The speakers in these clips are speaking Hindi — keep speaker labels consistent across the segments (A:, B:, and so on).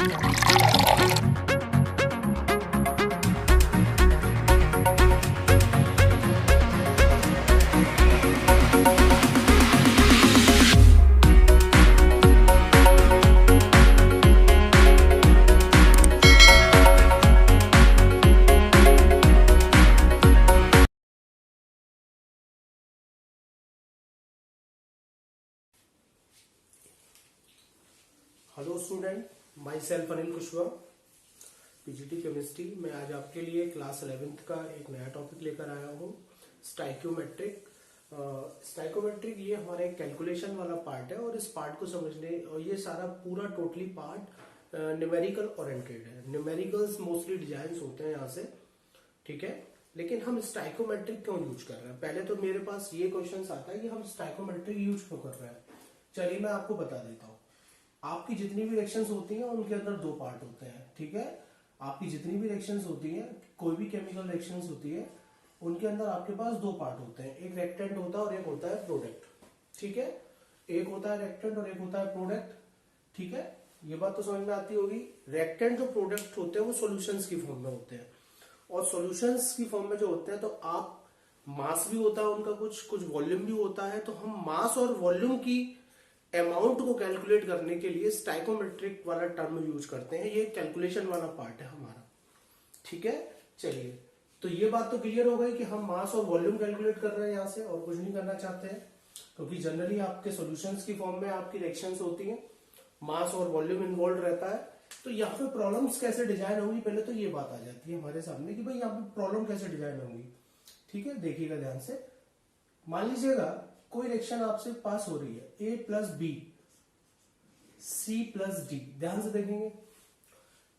A: Hello student, my self Anil Kushwaha, PGT chemistry. मैं आज आपके लिए क्लास 11th का एक नया टॉपिक लेकर आया हूँ, स्टाइक्योमेट्रिक। स्टाइक्योमेट्रिक ये हमारा एक कैलकुलेशन वाला पार्ट है और इस पार्ट को समझने, और ये सारा पूरा टोटली पार्ट न्यूमेरिकल ओरिएंटेड है। न्यूमेरिकल्स मोस्टली डिजाइन होते हैं यहाँ से, ठीक है। लेकिन हम स्टाइक्योमेट्रिक क्यों यूज कर रहे हैं? पहले तो मेरे पास ये क्वेश्चन आता है कि हम स्टाइक्योमेट्रिक यूज क्यों कर रहे हैं। चलिए मैं आपको बता देता हूँ। आपकी जितनी भी रिएक्शंस होती हैं उनके अंदर दो पार्ट होते हैं, ठीक है। आपकी जितनी भी रिएक्शंस होती हैं, कोई भी केमिकल रिएक्शंस होती है, उनके अंदर आपके पास दो पार्ट होते हैं, एक रिएक्टेंट होता है और एक होता है प्रोडक्ट, ठीक है। एक होता है रिएक्टेंट और एक होता है प्रोडक्ट, ठीक है। ये बात तो समझ में आती होगी। रिएक्टेंट जो प्रोडक्ट होते हैं वो सॉल्यूशंस की फॉर्म में होते हैं, और सॉल्यूशंस की फॉर्म में जो होते हैं तो आप मास भी होता है उनका, कुछ वॉल्यूम भी होता है। तो हम मास और वॉल्यूम की अमाउंट को कैलकुलेट करने के लिए स्टाइक्योमेट्रिक वाला टर्म यूज करते हैं। ये कैलकुलेशन वाला पार्ट है हमारा, ठीक है। चलिए, तो ये बात तो क्लियर हो गई कि हम मास और वॉल्यूम कैलकुलेट कर रहे हैं यहाँ से, और कुछ नहीं करना चाहते हैं, क्योंकि जनरली आपके सॉल्यूशंस की फॉर्म में आपकी रिएक्शंस होती हैं, मास और वॉल्यूम इन्वॉल्व रहता है। तो यहाँ पे प्रॉब्लम्स कैसे डिजाइन होंगी, पहले तो ये बात आ जाती है हमारे सामने कि भाई यहाँ पे प्रॉब्लम कैसे डिजाइन होंगी, ठीक है। देखिएगा ध्यान से। मान लीजिएगा कोई रिएक्शन आपसे पास हो रही है, A plus B, C plus D. ध्यान से देखेंगे,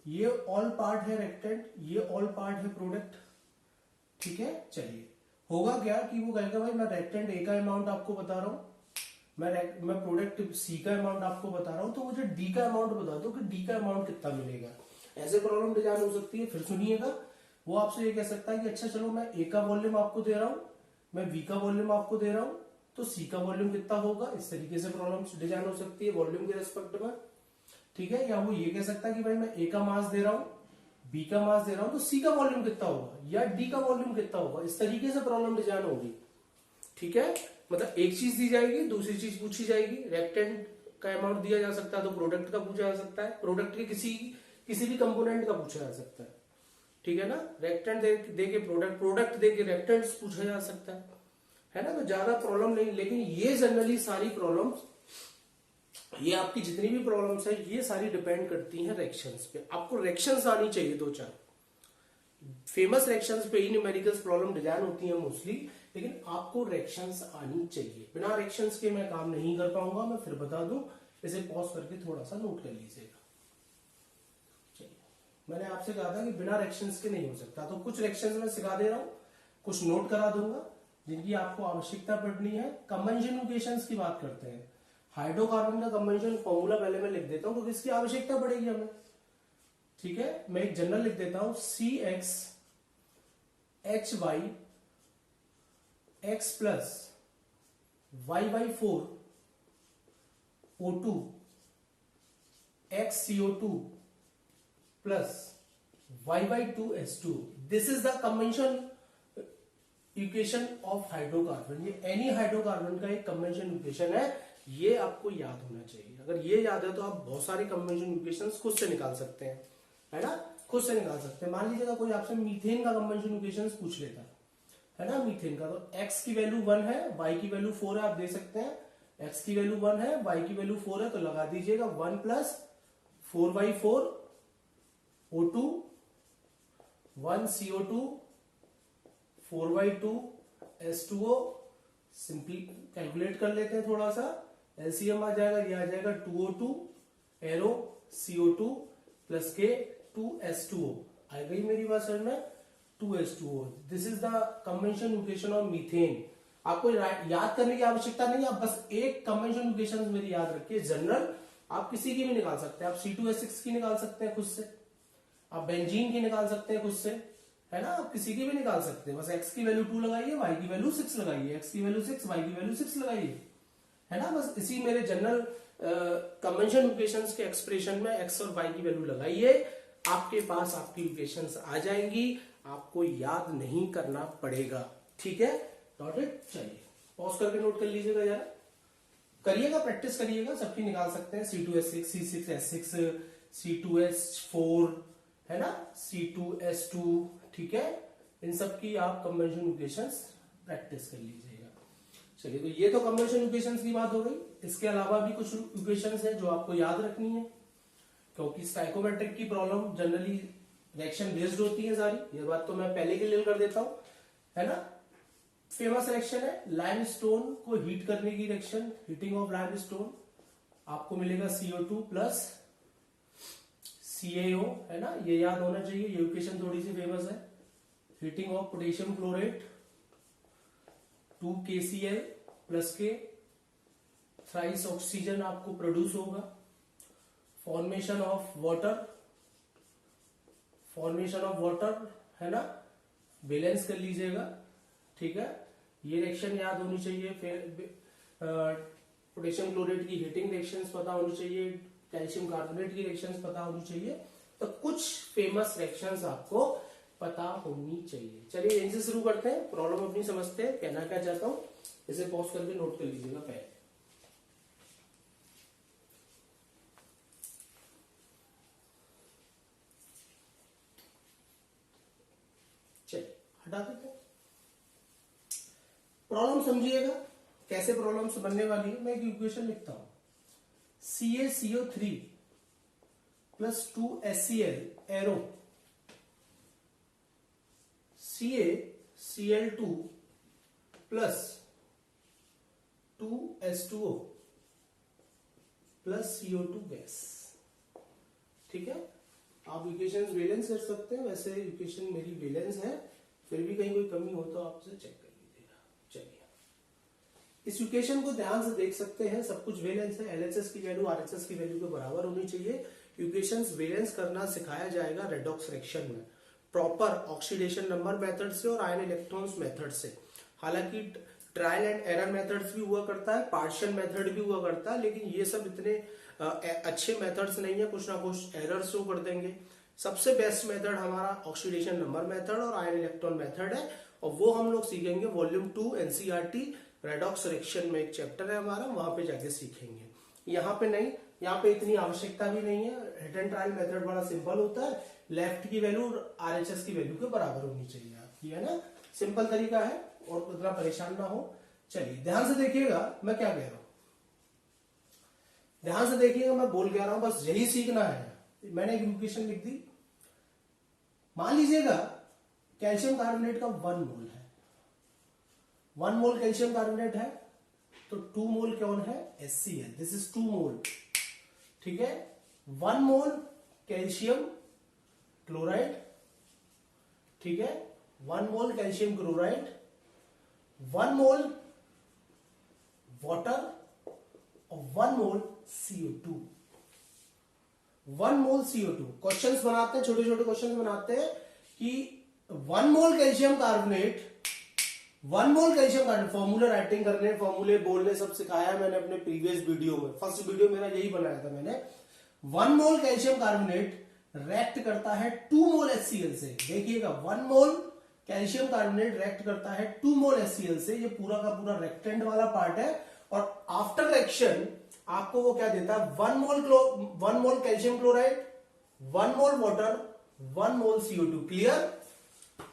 A: ये ऑल पार्ट है रिएक्टेंट, ये ऑल पार्ट है प्रोडक्ट, ठीक है। चलिए, होगा क्या कि वो कहेगा भाई मैं रिएक्टेंट ए का अमाउंट आपको बता रहा हूं, मैं प्रोडक्ट सी का अमाउंट आपको बता रहा हूं, तो मुझे डी का अमाउंट बता दो कि डी का अमाउंट कितना मिलेगा। ऐसे प्रॉब्लम डिजाइन हो सकती है। फिर सुनिएगा, वो आपसे ये कह सकता है कि अच्छा चलो मैं ए का वॉल्यूम आपको दे रहा हूं, मैं बी का वॉल्यूम आपको दे रहा हूं, तो सी का वॉल्यूम कितना होगा। इस तरीके से प्रॉब्लम डिजाइन हो सकती है वॉल्यूम के रेस्पेक्ट में, ठीक है। या वो ये कह सकता है कि भाई मैं ए का मास दे रहा हूं, बी का मास दे रहा हूं, तो सी का वॉल्यूम कितना होगा या डी का वॉल्यूम कितना होगा। इस तरीके से प्रॉब्लम डिजाइन होगी, ठीक है। मतलब एक चीज दी जाएगी, दूसरी चीज पूछी जाएगी। रिएक्टेंट का अमाउंट दिया जा सकता है तो प्रोडक्ट का पूछा जा सकता है, प्रोडक्ट के किसी भी कंपोनेंट का पूछा जा सकता है, ठीक है ना। रिएक्टेंट दे के प्रोडक्ट दे के रिएक्टेंट्स पूछा जा सकता है ना। तो ज्यादा प्रॉब्लम नहीं, लेकिन ये जनरली सारी प्रॉब्लम्स, ये आपकी जितनी भी प्रॉब्लम्स है, ये सारी डिपेंड करती हैं रिएक्शंस पे। आपको रिएक्शंस आनी चाहिए, दो चार फेमस रिएक्शंस पे ही न्यूमेरिकल्स प्रॉब्लम डिजाइन होती है मोस्टली, लेकिन आपको रिएक्शंस आनी चाहिए। बिना रिएक्शंस के मैं काम नहीं कर पाऊंगा, मैं फिर बता दूं। इसे पॉज करके थोड़ा सा नोट कर लीजिएगा। चलिए, मैंने आपसे कहा था कि बिना रिएक्शंस के नहीं हो सकता, तो कुछ रिएक्शंस मैं सिखा दे रहा हूं, कुछ नोट करा दूंगा जिनकी आपको आवश्यकता पड़नी है। कंबंशन इक्वेशंस की बात करते हैं। हाइड्रोकार्बन का कंबंशन फॉर्मूला पहले मैं लिख देता हूं क्योंकि इसकी आवश्यकता पड़ेगी हमें, ठीक है। मैं एक जनरल लिख देता हूं, CX HY X plus Y/4 O2 XCO2 plus Y/2 S2। This is the combustion equation of hydrocarbon. ये एनी हाइड्रोकार्बन का एक कंबंशन इक्वेशन है, ये आपको याद होना चाहिए। अगर ये याद है तो आप बहुत सारे कंबंशन इक्वेशंस खुद से निकाल सकते हैं, है ना, खुद से निकाल सकते हैं। मान लीजिएगा कोई आपसे मीथेन का कंबंशन इक्वेशंस पूछ लेता है ना, मीथेन का, तो x की वैल्यू 1 है, y की वैल्यू 4 है, आप दे सकते हैं। x की वैल्यू 1 है, y की वैल्यू 4 है, तो लगा दीजिएगा 1 plus 4/4 O2 1 CO2 4/2 S2O। Simply calculate कर लेते हैं थोड़ा सा, एलसीएम आ जाएगा, ये आ जाएगा 2O2 एरो CO2 प्लस के 2S2O। आ गई मेरी बात समझ में, 2S2O। This is the combustion equation of methane. आपको याद करने की आवश्यकता नहीं है, आप बस एक कंबंशन इक्वेशन मेरी याद रखिए। जनरल आप किसी की भी निकाल सकते हैं, आप C2H6 की निकाल सकते हैं खुद से, आप बेंजीन की निकाल सकते हैं खुद से, है ना। आप किसी की भी निकाल सकते हैं, बस x की वैल्यू 2 लगाइए, y की वैल्यू 6 लगाइए, x की वैल्यू 6, y की वैल्यू 6 लगाइए, है ना। बस इसी मेरे जनरल कन्वेंशन इक्वेशंस के एक्सप्रेशन में एक्स और वाई की वैल्यू लगाइए, आपके पास आपकी इक्वेशंस आ जाएंगी, आपको याद नहीं करना पड़ेगा। ठीक है, नोट इट। चलिए पॉज करके नोट कर लीजिएगा, यार करिएगा, प्रैक्टिस करिएगा, सबकी निकाल सकते हैं। C2H6, C6H6, C2H4 है ना, C2H2, ठीक है, इन सब की आप कन्वेंशन इक्वेशंस प्रैक्टिस कर लीजिएगा। चलिए, तो ये तो कन्वेंशन इक्वेशंस की बात हो गई। इसके अलावा भी कुछ इक्वेशंस हैं जो आपको याद रखनी है, क्योंकि स्टाइकोमेट्रिक की प्रॉब्लम जनरली रिएक्शन बेस्ड होती है सारी। ये बात तो मैं पहले क्लियर कर देता हूं, है ना। फेमस रिएक्शन है लाइमस्टोन को हीट करने की रिएक्शन, हीटिंग ऑफ लाइमस्टोन, आपको मिलेगा CO2 प्लस CaO, है ना, ये याद होना चाहिए, ये इक्वेशन थोड़ी सी फेमस है। Heating of potassium chlorate 2KCl plus के थ्राइस ऑक्सीजन आपको प्रोड्यूस होगा। फॉर्मेशन ऑफ वाटर, है ना, बैलेंस कर लीजिएगा। ठीक है, ये रिएक्शन याद होनी चाहिए। फिर पोटेशियम क्लोरेट की हीटिंग रिएक्शंस पता होनी चाहिए, कैल्शियम कार्बोनेट की रिएक्शंस पता होनी चाहिए। तो कुछ फेमस रिएक्शंस आपको पता होनी चाहिए। चलिए यहीं से शुरू करते हैं, प्रॉब्लम अपनी समझते हैं, कहना क्या चाहता हूं, इसे पॉज करके नोट कर लीजिएगा पहले। चलिए हटा देते हैं, प्रॉब्लम समझिएगा कैसे प्रॉब्लम्स बनने वाली है। मैं एक इक्वेशन लिखता हूं, CaCO3 plus 2HCl arrow CaCl2 plus 2H2O plus CO2 gas. ठीक है, आप इक्वेशंस बैलेंस कर सकते हैं, वैसे इक्वेशन मेरी बैलेंस है, फिर भी कहीं कोई कमी हो तो आपसे चेक कर लीजिएगा। चलिए इस इक्वेशन को ध्यान से देख सकते हैं, सब कुछ बैलेंस है। LHS की वैल्यू RHS की वैल्यू के बराबर होनी चाहिए। इक्वेशंस बैलेंस करना सिखाया जाएगा रेडॉक्स रिएक्शन में, प्रॉपर ऑक्सीडेशन नंबर मेथड से और आयन इलेक्ट्रॉन्स मेथड से। हालांकि ट्रायल एंड एरर मेथड्स भी हुआ करता है, पार्शियल मेथड भी हुआ करता है, लेकिन ये सब इतने अच्छे मेथड्स नहीं है, कुछ ना कुछ एरर शो कर देंगे। सबसे बेस्ट मेथड हमारा ऑक्सीडेशन नंबर मेथड और आयन इलेक्ट्रॉन मेथड है, और वो हम लोग सीखेंगे वॉल्यूम 2 NCERT रेडॉक्स रिएक्शन में एक चैप्टर है हमारा, वहां पे जाके सीखेंगे। यहाँ पे नहीं, यहाँ पे इतनी आवश्यकता भी नहीं है। हिट एंड ट्रायल मेथड बड़ा सिंपल होता है, लेफ्ट की वैल्यू RHS की वैल्यू के बराबर होनी चाहिए आपकी, है ना, सिंपल तरीका है और उतना परेशान ना हो। चलिए ध्यान से देखिएगा मैं क्या कह रहा हूं, ध्यान से देखिएगा, मैं बोल कह रहा हूं, बस यही सीखना है। मैंने एक इक्वेशन लिख दी, मान लीजिएगा कैल्शियम कार्बोनेट का 1 मोल है, 1 मोल कैल्शियम कार्बोनेट है, तो 2 मोल कौन है, HCl, दिस इज 2 मोल। ठीक है, 1 मोल कैल्शियम क्लोराइड, ठीक है, 1 मोल कैल्शियम क्लोराइड, 1 मोल वाटर और 1 मोल CO2, 1 मोल CO2। क्वेश्चंस बनाते हैं, छोटे छोटे क्वेश्चंस बनाते हैं कि 1 मोल कैल्शियम कार्बोनेट, 1 मोल कैल्शियम कार्बोनेट, फॉर्मूला राइटिंग करने, फॉर्मूले बोलने सब सिखाया मैंने अपने प्रीवियस वीडियो में। फर्स्ट वीडियो मेरा यही बनाया था मैंने। 1 मोल कैल्शियम कार्बोनेट रिएक्ट करता है 2 मोल HCl से। देखिएगा 1 मोल कैल्शियम कार्बोनेट रिएक्ट करता है 2 मोल HCl से, ये पूरा का पूरा रेक्टेंड वाला पार्ट है। और आफ्टर रिएक्शन आपको वो क्या देता है, 1 मोल कैल्शियम क्लोराइड, 1 मोल वाटर, 1 मोल CO2। क्लियर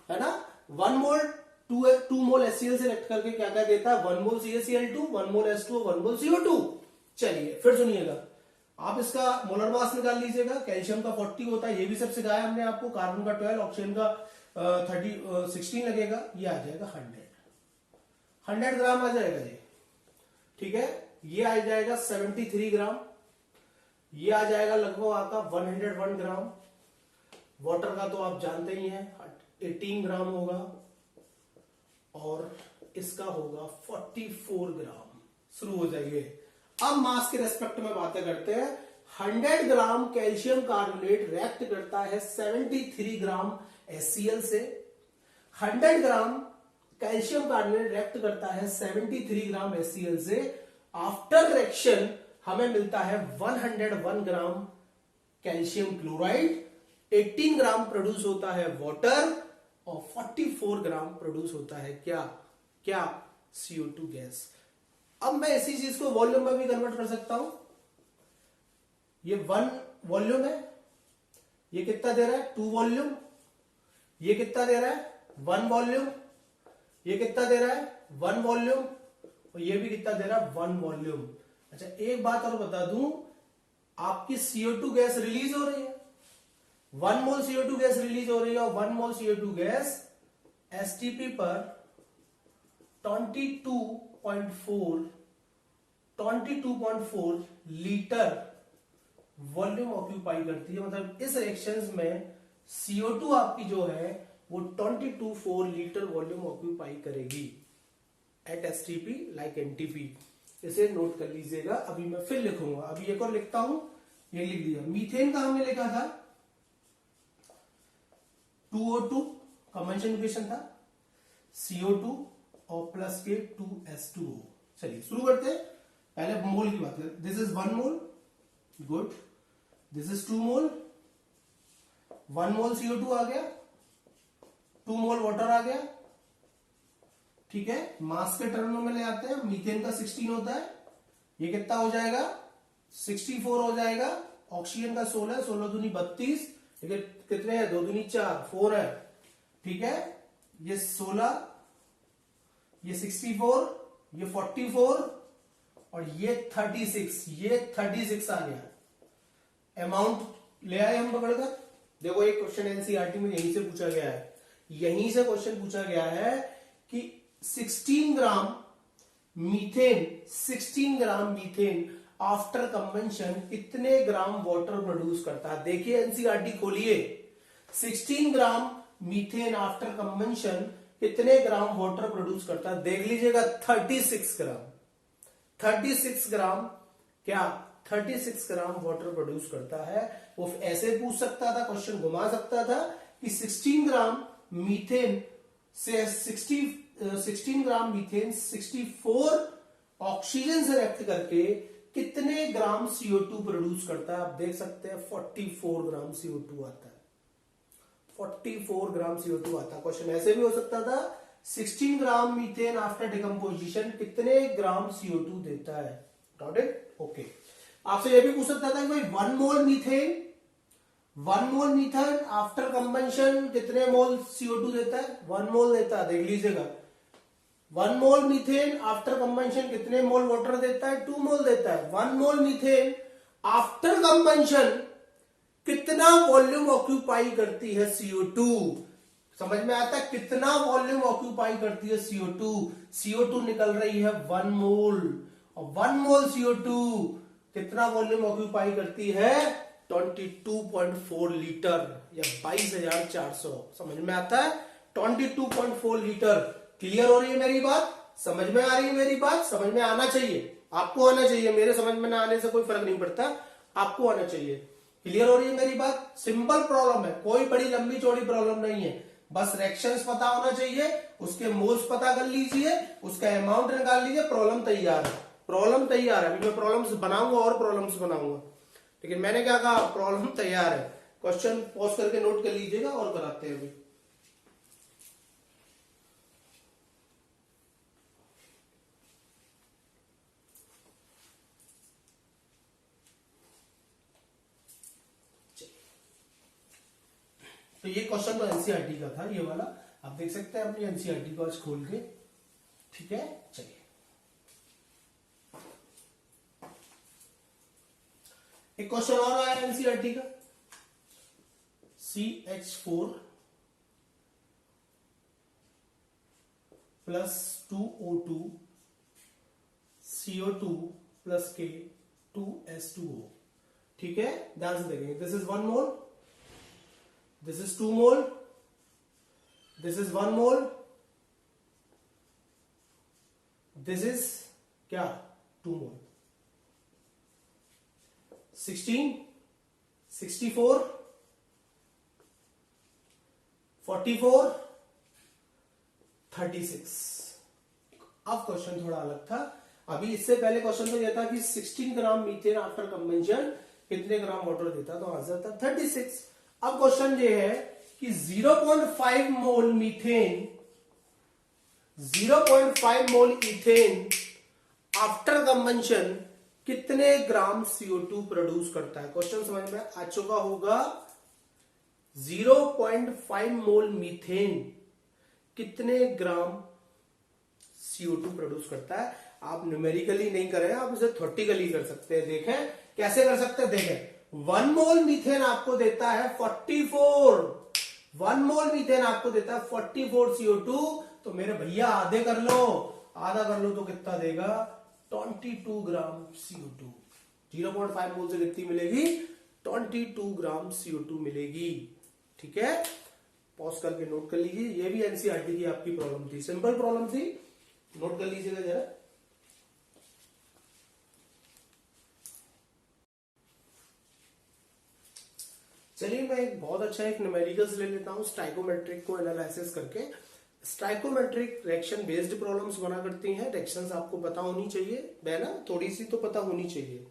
A: है ना, 1 मोल 2 मोल HCl से रिएक्ट करके क्या क्या देता है, 1 मोल CaCl2, 1 मोल H2O, 1 मोल CO2। चलिए फिर सुनिएगा, आप इसका मोलर मास निकाल लीजिएगा। कैल्शियम का 40 होता है, ये भी सब सिखाया हमने आपको। कार्बन का 12, ऑक्सीजन का 16 लगेगा, ये आ जाएगा 100 ग्राम आ जाएगा ये। ठीक है, ये आ जाएगा 73 ग्राम, ये आ जाएगा लगभग आपका 101 ग्राम। वाटर का तो आप जानते ही हैं 18 ग्राम होगा, और इसका होगा 44 ग्राम। शुरू हो जाइए। अब मास के रेस्पेक्ट में बातें करते हैं। 100 ग्राम कैल्शियम कार्बोनेट रिएक्ट करता है 73 ग्राम HCl से। 100 ग्राम कैल्शियम कार्बोनेट रिएक्ट करता है 73 ग्राम HCl से। आफ्टर रिएक्शन हमें मिलता है 101 ग्राम कैल्शियम क्लोराइड, 18 ग्राम प्रोड्यूस होता है वाटर और 44 ग्राम प्रोड्यूस होता है क्या CO2 गैस। अब मैं इसी चीज को वॉल्यूम में भी कन्वर्ट कर सकता हूं। ये 1 वॉल्यूम है, ये कितना दे रहा है 2 वॉल्यूम, ये कितना दे रहा है 1 वॉल्यूम, ये कितना दे रहा है 1 वॉल्यूम और ये भी कितना दे रहा है 1 वॉल्यूम। अच्छा एक बात और बता दूं, आपकी CO2 गैस रिलीज हो रही है, 1 मोल CO2 गैस रिलीज हो रही है और 1 मोल CO2 गैस STP पर 22.4 लीटर वॉल्यूम ऑक्यूपाई करती है। मतलब इस रिएक्शंस में CO2 आपकी जो है वो 22.4 लीटर वॉल्यूम ऑक्यूपाई करेगी एट STP लाइक NTP। इसे नोट कर लीजिएगा। अभी मैं फिर लिखूंगा, अभी एक और लिखता हूं, ये लिख दिया। मीथेन का हमने लिखा था 2O2 कंवेंशन इक्वेशन था, CO2 और प्लस के 2S2O। चलिए शुरू करते हैं। पहले मोल की बात करें। This is 1 mole, good. This is 2 mole, 1 mole CO2 आ गया, 2 मोल वाटर आ गया, ठीक है। मास के टर्म में ले आते हैं, मीथेन का 16 होता है, ये कितना हो जाएगा 64 हो जाएगा। ऑक्सीजन का 16, 16 दूनी 32, कितने हैं 2 दूनी 4, 4 है, ठीक है। ये 16, ये 64, ये 44 और ये 36, ये 36 आ गया। अमाउंट ले आए हम पकड़कर। देखो एक क्वेश्चन एनसीईआरटी में यहीं से पूछा गया है, यहीं से क्वेश्चन पूछा गया है कि 16 ग्राम मीथेन आफ्टर कंबेंशन कितने ग्राम वाटर प्रोड्यूस करता है। देखिए एनसीईआरटी खोलिए, 16 ग्राम मीथेन आफ्टर कंबेंशन कितने ग्राम वाटर प्रोड्यूस करता है, देख लीजिएगा 36 ग्राम। 36 ग्राम क्या 36 ग्राम वाटर प्रोड्यूस करता है। वो ऐसे पूछ सकता था, क्वेश्चन घुमा सकता था कि 16 ग्राम मीथेन से 16 ग्राम मीथेन 64 ऑक्सीजन से रिएक्ट करके कितने ग्राम CO2 प्रोड्यूस करता है। आप देख सकते हैं 44 ग्राम CO2 आता है, 44 ग्राम CO2 आता है। क्वेश्चन ऐसे भी हो सकता था 16 ग्राम मीथेन आफ्टर डिकम्पोजिशन कितने ग्राम CO2 देता है। Got it, okay. आपसे यह भी पूछ सकता था कि भाई 1 मोल मीथेन आफ्टर कंबेंशन कितने मोल CO2 देता है, 1 मोल देता है। देख लीजिएगा 1 मोल मीथेन आफ्टर कंबेंशन कितने मोल वाटर देता है, 2 मोल देता है। 1 मोल मीथेन आफ्टर कंबेंशन कितना वॉल्यूम ऑक्यूपाई करती है CO2। समझ में आता है कितना वॉल्यूम ऑक्यूपाई करती है CO2 निकल रही है 1 मोल, और 1 मोल CO2 कितना वॉल्यूम ऑक्यूपाई करती है 22.4 लीटर या 22,400। समझ में आता है 22.4 लीटर। क्लियर हो रही है मेरी बात, समझ में आ रही है मेरी बात, समझ में आना चाहिए, आपको आना चाहिए। मेरे समझ में ना आने से कोई फर्क नहीं पड़ता, आपको आना चाहिए। क्लियर हो रही है मेरी बात, सिंपल प्रॉब्लम है, कोई बड़ी लंबी चौड़ी प्रॉब्लम नहीं है। बस रिएक्शंस पता होना चाहिए, उसके मोल्स पता कर लीजिए, उसका अमाउंट निकाल लीजिए, प्रॉब्लम तैयार है। प्रॉब्लम तैयार है। अभी मैं प्रॉब्लम्स बनाऊंगा और प्रॉब्लम्स बनाऊंगा, लेकिन मैंने क्या कहा प्रॉब्लम तैयार है। क्वेश्चन पॉज करके नोट कर लीजिएगा और कराते हैं अभी। तो ये क्वेश्चन तो एनसीईआरटी का था, ये वाला आप देख सकते हैं अपनी एनसीईआरटी को आज खोल के, ठीक है। चलिए एक क्वेश्चन और आया एनसीईआरटी का, CH4 plus 2O2 CO2 plus के 2S2O, ठीक है। ध्यान से देखेंगे, this is 1 mole, this is 2 mole, this is 1 mole, this is क्या 2 mole। 16, 64, 44, 36। अब क्वेश्चन थोड़ा अलग था, अभी इससे पहले क्वेश्चन तो यह था कि 16 ग्राम मीथेन आफ्टर कंबेंशन कितने ग्राम वाटर देता, तो आंसर था 36। अब क्वेश्चन ये है कि 0.5 मोल मीथेन, 0.5 मोल इथेन आफ्टर कंबेंशन कितने ग्राम CO2 प्रोड्यूस करता है। क्वेश्चन समझ में आ चुका होगा। 0.5 मोल मीथेन कितने ग्राम CO2 प्रोड्यूस करता है। आप न्यूमेरिकली नहीं करें, आप इसे थ्योरेटिकली कर सकते हैं। देखें कैसे कर सकते हैं, देखें 1 मोल मीथेन आपको देता है 44, 1 मोल मीथेन आपको देता है 44 CO2, तो मेरे भैया आधे कर लो, आधा कर लो तो कितना देगा 22 ग्राम CO2। 0.5 मोल से कितनी मिलेगी, 22 ग्राम CO2 मिलेगी। ठीक है, पॉज करके नोट कर लीजिए। ये भी एनसीईआरटी की आपकी प्रॉब्लम थी, सिंपल प्रॉब्लम थी, नोट कर लीजिएगा जरा। चलिए मैं एक बहुत अच्छा एक न्यूमेरिकल्स ले लेता हूं स्टाइकोमेट्रिक को एनालिसिस करके। स्टाइकोमेट्रिक रिएक्शन बेस्ड प्रॉब्लम्स बना करती हैं। रिएक्शंस आपको पता होनी चाहिए, है ना, थोड़ी सी तो पता होनी चाहिए।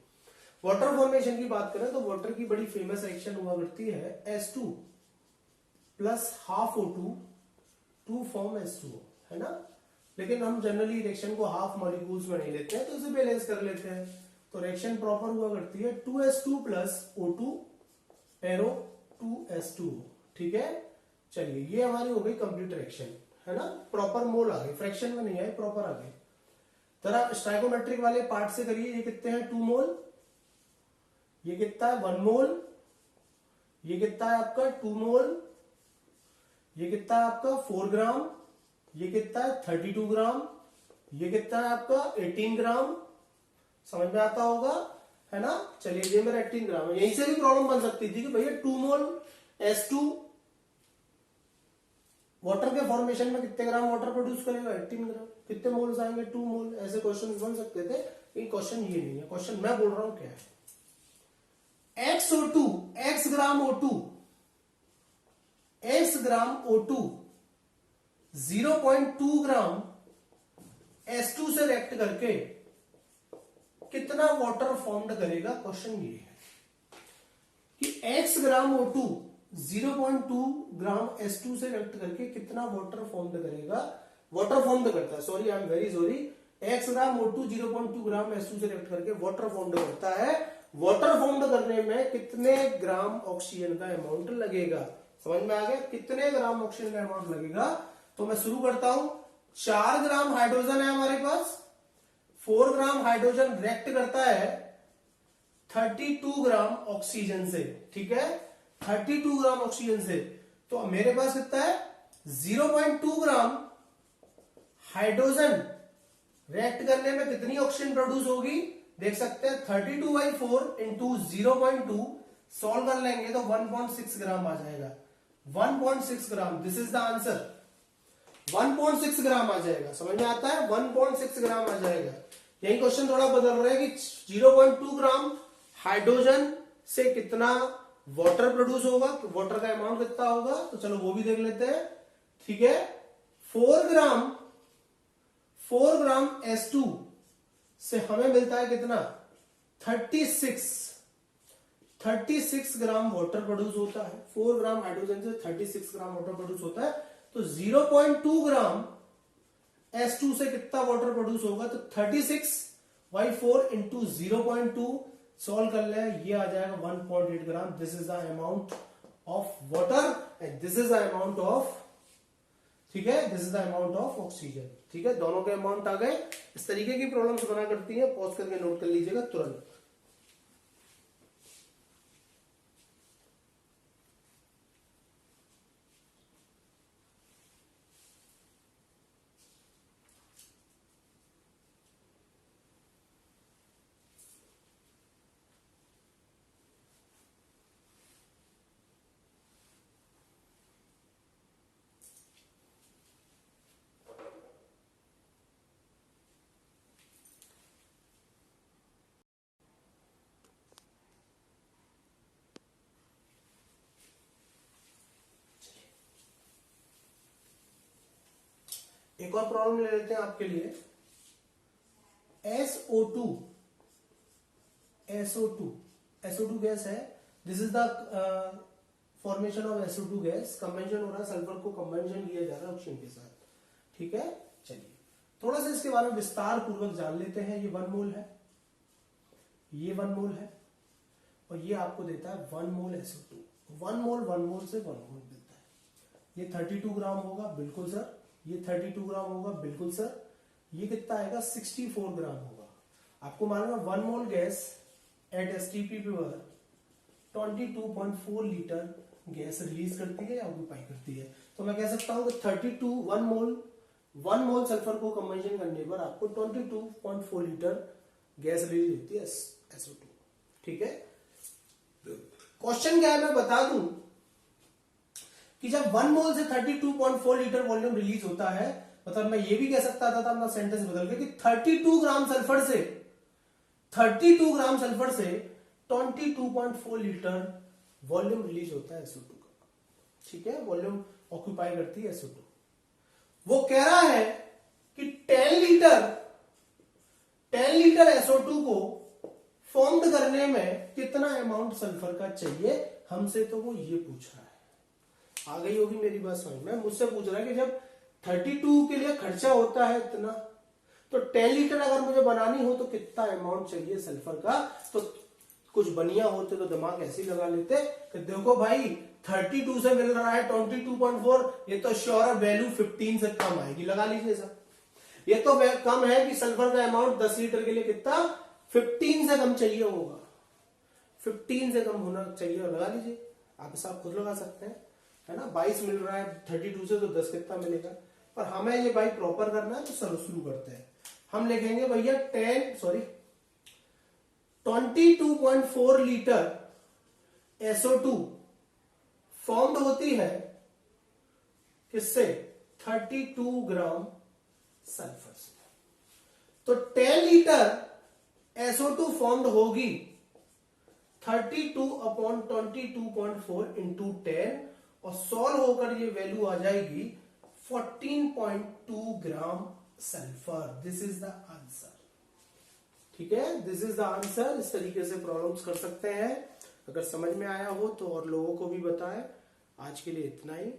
A: वाटर फॉर्मेशन की बात करें तो वाटर की बड़ी फेमस रिएक्शन हुआ करती है H2 plus half O2 to form H2O, है ना। लेकिन हम जनरली रिएक्शन को हाफ मॉलिक्यूल्स में नहीं लेते हैं, तो इसे बैलेंस कर लेते हैं। तो रिएक्शन प्रॉपर हुआ करती है 2H2 plus O2 arrow 2H2O। ठीक है, चलिए ये हमारी हो गई कंप्लीट रिएक्शन, है ना। प्रॉपर मोल आ गए, फ्रैक्शन में नहीं आए, प्रॉपर आ गए। जरा स्टाइकोमेट्रिक वाले पार्ट से करिए। ये कितने हैं 2 मोल, ये कितना है 1 मोल, ये कितना है आपका 2 मोल, ये कितना है आपका 4 ग्राम, ये कितना है 32 ग्राम, ये कितना है आपका 18 ग्राम। समझ में आता होगा, है ना। चलिए ये मेरा 18 ग्राम है। यहीं से भी प्रॉब्लम बन सकती थी कि भैया 2 मोल H2 वाटर के फॉर्मेशन में कितने ग्राम वाटर प्रोड्यूस करेगा, 18 ग्राम। कितने मोल्स आएंगे, 2 मोल। ऐसे क्वेश्चन बन सकते थे, लेकिन क्वेश्चन ये नहीं है। क्वेश्चन मैं बोल रहा हूं क्या है, XO2, X ग्राम O2, X ग्राम O2 0.2 ग्राम H2 से रिएक्ट करके कितना वाटर फॉर्म्ड करेगा। क्वेश्चन ये है कि X ग्राम O2 0.2 ग्राम H2 से रिएक्ट करके कितना वाटर फॉर्म्ड करेगा। वाटर फॉर्म्ड करता है, sorry I am very sorry, X gram O2 0.2 gram H2 से रिएक्ट करके वाटर फॉर्म्ड करता है। वाटर फॉर्म्ड करने में कितने ग्राम ऑक्सीजन का अमाउंट लगेगा। समझ में आ गया, कितने ग्राम ऑक्सीजन का अमाउंट लगेगा। तो मैं शुरू करता हूं। 4 ग्राम हाइड्रोजन है हमारे पास, 4 ग्राम हाइड्रोजन रिएक्ट करता है 32 ग्राम ऑक्सीजन से। ठीक है, 32 ग्राम ऑक्सीजन से। तो मेरे पास कितना है 0.2 ग्राम हाइड्रोजन रिएक्ट करने में कितनी ऑक्सीजन प्रोड्यूस होगी, देख सकते हैं 32/4 इंटू 0.2 सॉल्व कर लेंगे तो 1.6 ग्राम आ जाएगा। 1.6 ग्राम, दिस इज द आंसर। 1.6 ग्राम आ जाएगा। समझ में आता है, 1.6 ग्राम आ जाएगा। यही क्वेश्चन थोड़ा बदल रहा है कि 0.2 ग्राम हाइड्रोजन से कितना वाटर प्रोड्यूस होगा, वाटर का अमाउंट कितना होगा, तो चलो वो भी देख लेते हैं। ठीक है, 4 ग्राम H2 से हमें मिलता है कितना 36 ग्राम वाटर प्रोड्यूस होता है। 4 ग्राम हाइड्रोजन से 36 ग्राम वाटर प्रोड्यूस होता है। तो 0.2 ग्राम H2 से कितना वाटर प्रोड्यूस होगा, तो 36/4 इंटू 0.2 सॉल्व कर ले, ये आ जाएगा 1.8 gram. This is the amount of water and this is the amount of, ठीक है, this is the amount of oxygen. ठीक है, दोनों के अमाउंट आ गए। इस तरीके की प्रॉब्लम्स बना करती है, पॉज करके नोट कर लीजिएगा तुरंत। एक और प्रॉब्लम ले लेते हैं आपके लिए। SO2 SO2 गैस है। This is the formation of SO2 gas. Combustion हो रहा है, सल्फर को कंबेंशन किया जा रहा है ऑक्सीजन के साथ। ठीक है, चलिए थोड़ा सा इसके बारे में विस्तार पूर्वक जान लेते हैं। ये 1 मोल है, ये 1 मोल है, और ये आपको देता है 1 मोल SO2। 1 मोल से 1 मोल देता है। ये 32 ग्राम होगा, बिल्कुल सर। ये 32 ग्राम होगा, बिल्कुल सर। ये कितना आएगा, 64 ग्राम होगा। आपको मालूम है 1 मोल गैस एट STP पर 22.4 लीटर गैस रिलीज करती है या ऑक्यूपाई करती है। तो मैं कह सकता हूं कि 1 मोल सल्फर को कंबेंशन करने पर आपको 22.4 लीटर गैस रिलीज होती है SO2। ठीक है, क्वेश्चन क्या है मैं बता दूं कि जब 1 मोल से 32.4 लीटर वॉल्यूम रिलीज होता है, मतलब मैं ये भी कह सकता था अपना सेंटेंस बदल के कि 32 ग्राम सल्फर से 22.4 लीटर वॉल्यूम रिलीज होता है SO2 का। ठीक है, वॉल्यूम ऑक्यूपाई करती है SO2। वो कह रहा है कि 10 लीटर SO2 को फॉर्म्ड करने में कितना अमाउंट सल्फर का चाहिए, हमसे तो वो ये पूछ रहा है। आ गई होगी मेरी बात समझ में। मुझसे पूछ रहा है कि जब 32 के लिए खर्चा होता है इतना, तो 10 लीटर अगर मुझे बनानी हो तो कितना अमाउंट चाहिए सल्फर का। तो कुछ बनिया होते तो दिमाग ऐसे ही लगा लेते कि देखो भाई 32 से मिल रहा है 22.4, ये तो श्योर वैल्यू 15 से कम आएगी, लगा लीजिए सर। ये तो कम है कि सल्फर का अमाउंट 10 लीटर के लिए कितना 15 से कम चाहिए होगा, 15 से कम होना चाहिए, लगा लीजिए। आप हिसाब खुद लगा सकते हैं, है ना। 22 मिल रहा है 32 से, तो 10 कितना मिलेगा। पर हमें ये भाई प्रॉपर करना है, तो शुरू करते हैं। हम लिखेंगे भैया 22.4 लीटर SO2 फॉर्म्ड होती है किससे, 32 ग्राम सल्फर से। तो 10 लीटर SO2 फॉर्म्ड होगी 32/22.4 इंटू 10, और सॉल्व होकर ये वैल्यू आ जाएगी 14.2 ग्राम sulphur. This is the answer. ठीक है, दिस इज द आंसर। इस तरीके से प्रॉब्लम्स कर सकते हैं। अगर समझ में आया हो तो और लोगों को भी बताएं। आज के लिए इतना ही।